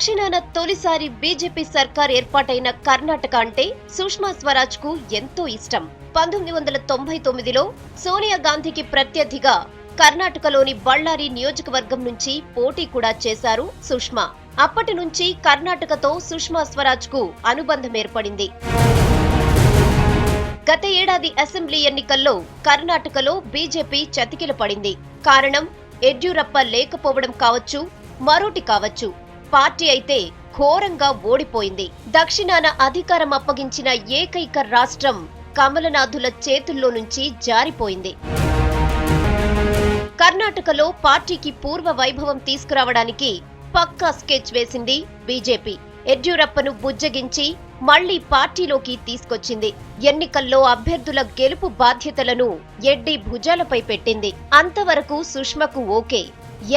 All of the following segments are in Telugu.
దక్షిణాన తొలిసారి బీజేపీ సర్కార్ ఏర్పాటైన కర్ణాటక అంటే సుష్మా స్వరాజ్ కు ఎంతో ఇష్టం. 1999లో సోనియా గాంధీకి ప్రత్యర్థిగా కర్ణాటకలోని బళ్ళారి నియోజకవర్గం నుంచి పోటీ కూడా చేశారు సుష్మా. అప్పటి నుంచి కర్ణాటకతో సుష్మా స్వరాజ్ కు అనుబంధం ఏర్పడింది. గత ఏడాది అసెంబ్లీ ఎన్నికల్లో కర్ణాటకలో బీజేపీ చతికిల పడింది. కారణం యడ్యూరప్ప లేకపోవడం కావచ్చు, మరోటి కావచ్చు. పార్టీ అయితే ఘోరంగా ఓడిపోయింది. దక్షిణాన అధికారం అప్పగించిన ఏకైక రాష్ట్రం కమలనాథుల చేతుల్లో నుంచి జారిపోయింది. కర్ణాటకలో పార్టీకి పూర్వ వైభవం తీసుకురావడానికి పక్కా స్కెచ్ వేసింది బీజేపీ. యడ్యూరప్పను బుజ్జగించి మళ్లీ పార్టీలోకి తీసుకొచ్చింది. ఎన్నికల్లో అభ్యర్థుల గెలుపు బాధ్యతలను ఎడ్డీ భుజాలపై పెట్టింది. అంతవరకు సుష్మకు ఓకే,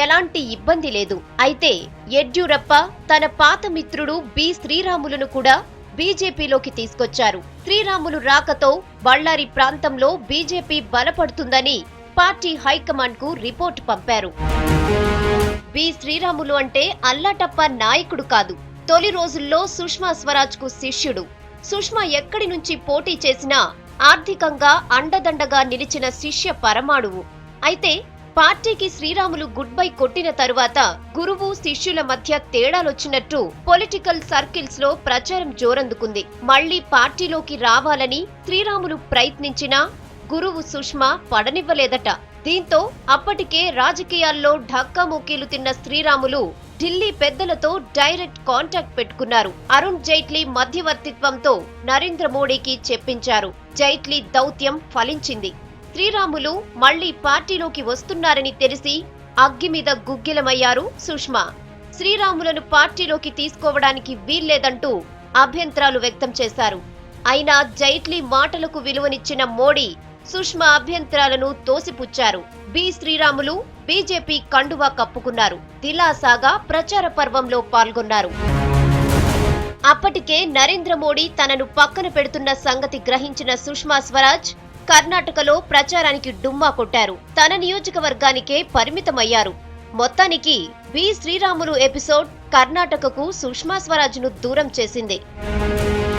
ఎలాంటి ఇబ్బంది లేదు. అయితే యడ్యూరప్ప తన పాత మిత్రుడు బి శ్రీరాములును కూడా బీజేపీలోకి తీసుకొచ్చారు. శ్రీరాములు రాకతో బళ్ళారి ప్రాంతంలో బీజేపీ బలపడుతుందని పార్టీ హైకమాండ్ కు రిపోర్టు పంపారు. బి శ్రీరాములు అంటే అల్లాటప్ప నాయకుడు కాదు, తొలి రోజుల్లో సుష్మా స్వరాజ్ కు శిష్యుడు. సుష్మా ఎక్కడి నుంచి పోటీ చేసినా ఆర్థికంగా అండదండగా నిలిచిన శిష్య పరమాణువు. అయితే పార్టీకి శ్రీరాములు గుడ్ బై కొట్టిన తరువాత గురువు శిష్యుల మధ్య తేడాలొచ్చినట్టు పొలిటికల్ సర్కిల్స్ లో ప్రచారం జోరందుకుంది. మళ్లీ పార్టీలోకి రావాలని శ్రీరాములు ప్రయత్నించినా గురువు సుష్మా పడనివ్వలేదట. దీంతో అప్పటికే రాజకీయాల్లో ఢక్కా ముక్కీలు తిన్న శ్రీరాములు ఢిల్లీ పెద్దలతో డైరెక్ట్ కాంటాక్ట్ పెట్టుకున్నారు. అరుణ్ జైట్లీ మధ్యవర్తిత్వంతో నరేంద్ర మోడీకి చెప్పించారు. జైట్లీ దౌత్యం ఫలించింది. శ్రీరాములు మళ్లీ పార్టీలోకి వస్తున్నారని తెలిసి అగ్గి మీద గుగ్గిలమయ్యారు సుష్మా. శ్రీరాములను పార్టీలోకి తీసుకోవడానికి వీల్లేదంటూ అభ్యంతరాలు వ్యక్తం చేశారు. అయినా జైట్లీ మాటలకు విలువనిచ్చిన మోడీ సుష్మా అభ్యంతరాలను తోసిపుచ్చారు. బి శ్రీరాములు బీజేపీ కండువా కప్పుకున్నారు. దిలాసాగా ప్రచార పర్వంలో పాల్గొన్నారు. అప్పటికే నరేంద్ర మోడీ తనను పక్కన పెడుతున్న సంగతి గ్రహించిన సుష్మా స్వరాజ్ కర్ణాటకలో ప్రచారానికి డుమ్మా కొట్టారు. తన నియోజకవర్గానికే పరిమితమయ్యారు. మొత్తానికి బి శ్రీరాములు ఎపిసోడ్ కర్ణాటకకు సుష్మా స్వరాజ్ ను దూరం చేసింది.